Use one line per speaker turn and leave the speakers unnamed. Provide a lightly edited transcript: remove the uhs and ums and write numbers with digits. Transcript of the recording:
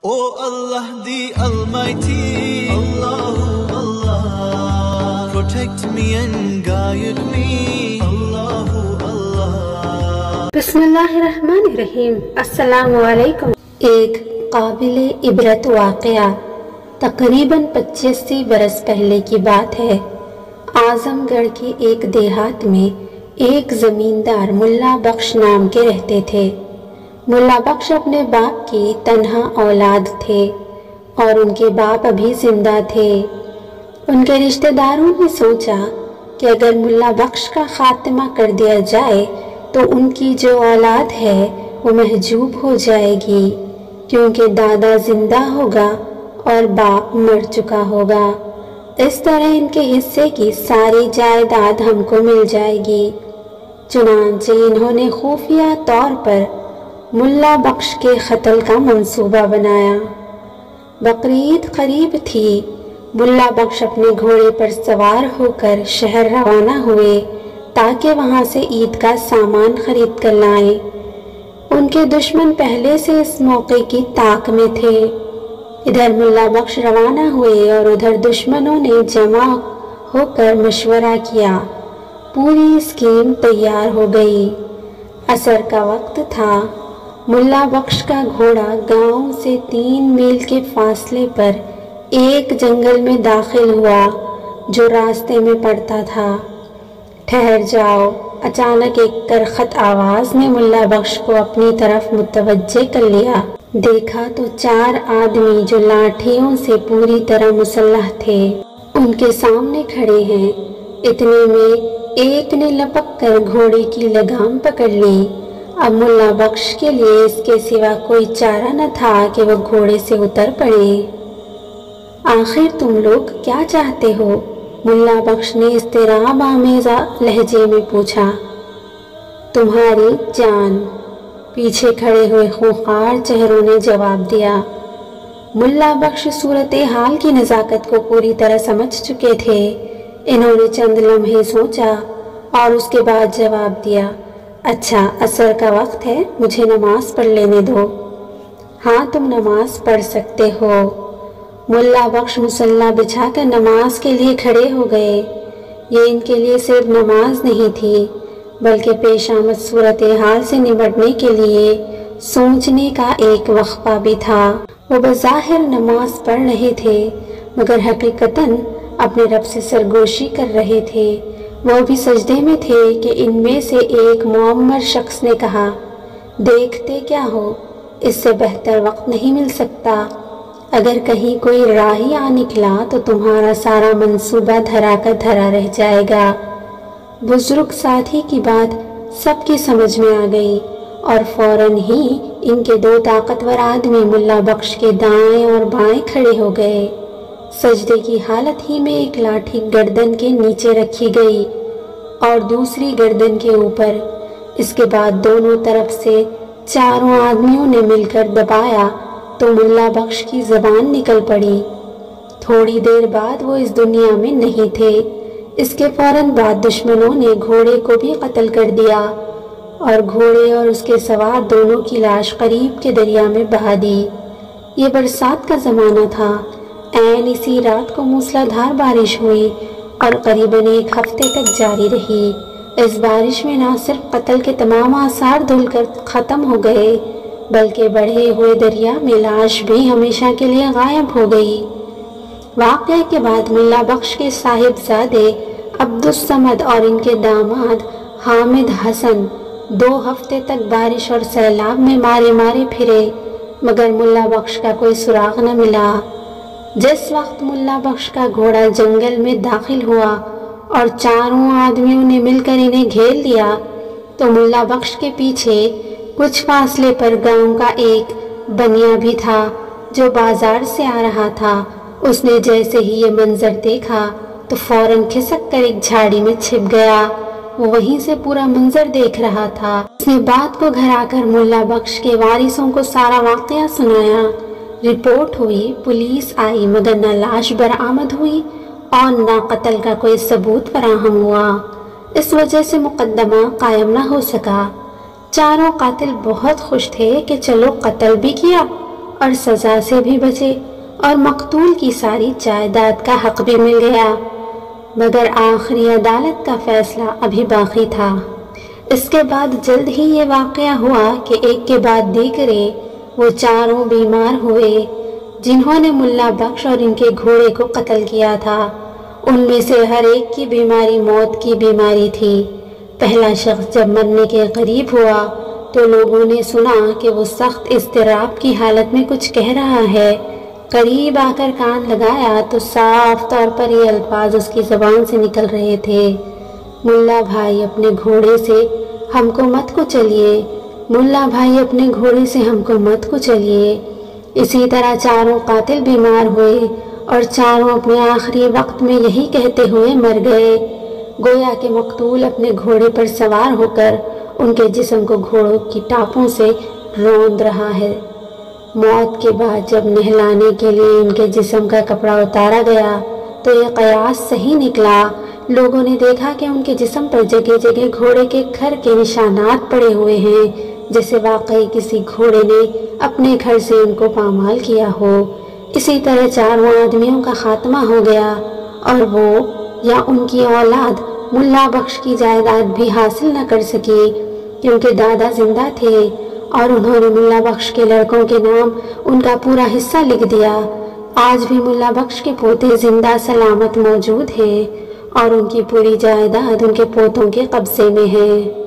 Oh Allah the Almighty, Allahu Allah, protect me and guide me, Allahu Allah.
बिस्मिल्लाहिर्रहमानिर्रहीम। अस्सलामु अलैकुम। एक काबिल इबरत वाक़या तकरीबन 25 बरस पहले की बात है। आजमगढ़ के एक देहात में एक ज़मींदार मुल्ला बख्श नाम के रहते थे। मुल्ला बख्श अपने बाप की तन्हा औलाद थे और उनके बाप अभी जिंदा थे। उनके रिश्तेदारों ने सोचा कि अगर मुल्ला बख्श का खात्मा कर दिया जाए तो उनकी जो औलाद है वो महजूब हो जाएगी, क्योंकि दादा जिंदा होगा और बाप मर चुका होगा। इस तरह इनके हिस्से की सारी जायदाद हमको मिल जाएगी। चुनांचे इन्होंने खुफिया तौर पर मुल्ला बख्श के कत्ल का मंसूबा बनाया। बकरीद करीब थी। मुल्ला बख्श अपने घोड़े पर सवार होकर शहर रवाना हुए ताकि वहां से ईद का सामान खरीद कर लाएं। उनके दुश्मन पहले से इस मौके की ताक में थे। इधर मुल्ला बख्श रवाना हुए और उधर दुश्मनों ने जमा होकर मशवरा किया। पूरी स्कीम तैयार हो गई। असर का वक्त था। मुल्ला बख्श का घोड़ा गांव से 3 मील के फासले पर एक जंगल में दाखिल हुआ जो रास्ते में पड़ता था। ठहर जाओ। अचानक एक करखत आवाज ने मुल्ला बख्श को अपनी तरफ मुतवज्जे कर लिया। देखा तो 4 आदमी जो लाठियों से पूरी तरह मुसल्लह थे उनके सामने खड़े हैं। इतने में एक ने लपक कर घोड़े की लगाम पकड़ ली। अब मुल्ला बख्श के लिए इसके सिवा कोई चारा न था कि वो घोड़े से उतर पड़े। आखिर तुम लोग क्या चाहते हो? मुल्ला बख्श ने इस्तिराब आमेज़ा लहजे में पूछा। तुम्हारी जान, पीछे खड़े हुए खूंखार चेहरों ने जवाब दिया। मुल्ला बख्श सूरत हाल की नज़ाकत को पूरी तरह समझ चुके थे। इन्होंने चंद लम्हे सोचा और उसके बाद जवाब दिया, अच्छा, असर का वक्त है, मुझे नमाज पढ़ लेने दो। हाँ, तुम नमाज पढ़ सकते हो। मुल्ला बख्श मुसल्ला बिछाकर नमाज के लिए खड़े हो गए। ये इनके लिए सिर्फ नमाज नहीं थी बल्कि पेश आमद सूरत हाल से निपटने के लिए सोचने का एक वक्फा भी था। वो बज़ाहिर नमाज पढ़ रहे थे मगर हकीकतन अपने रब से सरगोशी कर रहे थे। वो भी सजदे में थे कि इनमें से एक मुअम्मर शख्स ने कहा, देखते क्या हो, इससे बेहतर वक्त नहीं मिल सकता। अगर कहीं कोई राही आ निकला तो तुम्हारा सारा मंसूबा धरा का धरा रह जाएगा। बुजुर्ग साथी की बात सबकी समझ में आ गई और फौरन ही इनके 2 ताकतवर आदमी मुल्ला बख्श के दाएं और बाएं खड़े हो गए। सजदे की हालत ही में एक लाठी गर्दन के नीचे रखी गई और दूसरी गर्दन के ऊपर। इसके बाद दोनों तरफ से 4 आदमियों ने मिलकर दबाया तो मुल्ला बख्श की ज़बान निकल पड़ी। थोड़ी देर बाद वो इस दुनिया में नहीं थे। इसके फौरन बाद दुश्मनों ने घोड़े को भी कत्ल कर दिया और घोड़े और उसके सवार दोनों की लाश करीब के दरिया में बहा दी। ये बरसात का ज़माना था। ऐन इसी रात को मूसलाधार बारिश हुई और करीबन 1 हफ्ते तक जारी रही। इस बारिश में न सिर्फ कत्ल के तमाम आसार धुलकर ख़त्म हो गए बल्कि बढ़े हुए दरिया में लाश भी हमेशा के लिए गायब हो गई। वाक़ये के बाद मुल्ला बख्श के साहिबजादे अब्दुस समद और इनके दामाद हामिद हसन 2 हफ्ते तक बारिश और सैलाब में मारे मारे फिरे मगर मुल्ला बख्श का कोई सुराग न मिला। जिस वक्त मुल्ला बख्श का घोड़ा जंगल में दाखिल हुआ और 4 आदमियों ने मिलकर इन्हें घेर लिया तो मुल्ला बख्श के पीछे कुछ फासले पर गांव का एक बनिया भी था जो बाजार से आ रहा था। उसने जैसे ही ये मंजर देखा तो फौरन खिसक कर एक झाड़ी में छिप गया। वो वहीं से पूरा मंजर देख रहा था। उसने बात को घर आकर मुल्ला बख्श के वारिसों को सारा वाकया सुनाया। रिपोर्ट हुई, पुलिस आई मगर न लाश बरामद हुई और न कत्ल का कोई सबूत फराहम हुआ। इस वजह से मुकदमा कायम न हो सका। 4 कातिल बहुत खुश थे कि चलो कत्ल भी किया اور سزا سے بھی بچے اور مقتول کی ساری جائیداد کا حق بھی مل گیا، مگر آخری عدالت کا فیصلہ ابھی باقی تھا۔ اس کے بعد جلد ہی یہ واقعہ ہوا کہ ایک کے بعد دیگرے وہ چاروں بیمار ہوئے جنہوں نے ملا بخش اور ان کے گھوڑے کو قتل کیا تھا۔ ان میں سے ہر ایک کی بیماری موت کی بیماری تھی۔ پہلا شخص جب مرنے کے قریب ہوا تو لوگوں نے سنا کہ وہ سخت اضطراب کی حالت میں کچھ کہہ رہا ہے۔ قریب آ کر کان لگایا تو صاف طور پر یہ الفاظ اس کی زبان سے نکل رہے تھے، ملا بھائی اپنے گھوڑے سے ہم کو مت کو چلیے، ملا بھائی اپنے گھوڑے سے ہم کو مت کو چلیے۔ اسی طرح چاروں قاتل بیمار ہوئے اور چاروں اپنے آخری وقت میں یہی کہتے ہوئے مر گئے، گویا کہ مقتول اپنے گھوڑے پر سوار ہو کر ان کے جسم کو گھوڑوں کی ٹاپوں سے روند رہا ہے۔ موت کے بعد جب نہلانے کے لیے ان کے جسم کا کپڑا اتارا گیا تو یہ قیاس صحیح نکلا۔ لوگوں نے دیکھا کہ ان کے جسم پر جگہ جگہ گھوڑے کے کھر کے نشانات پڑے ہوئے ہیں، جیسے واقعی کسی گھوڑے نے اپنے گھر سے ان کو پامال کیا ہو۔ اسی طرح چاروں آدمیوں کا خاتمہ ہو گیا اور وہ یا ان کی اولاد ملا بخش کی جائیداد بھی حاصل نہ کر سکی، کیونکہ دادا زندہ تھے اور انہوں نے ملا بخش کے لڑکوں کے نام ان کا پورا حصہ لکھ دیا۔ آج بھی ملا بخش کے پوتے زندہ سلامت موجود ہیں اور ان کی پوری جائیداد ان کے پوتوں کے قبضے میں ہے۔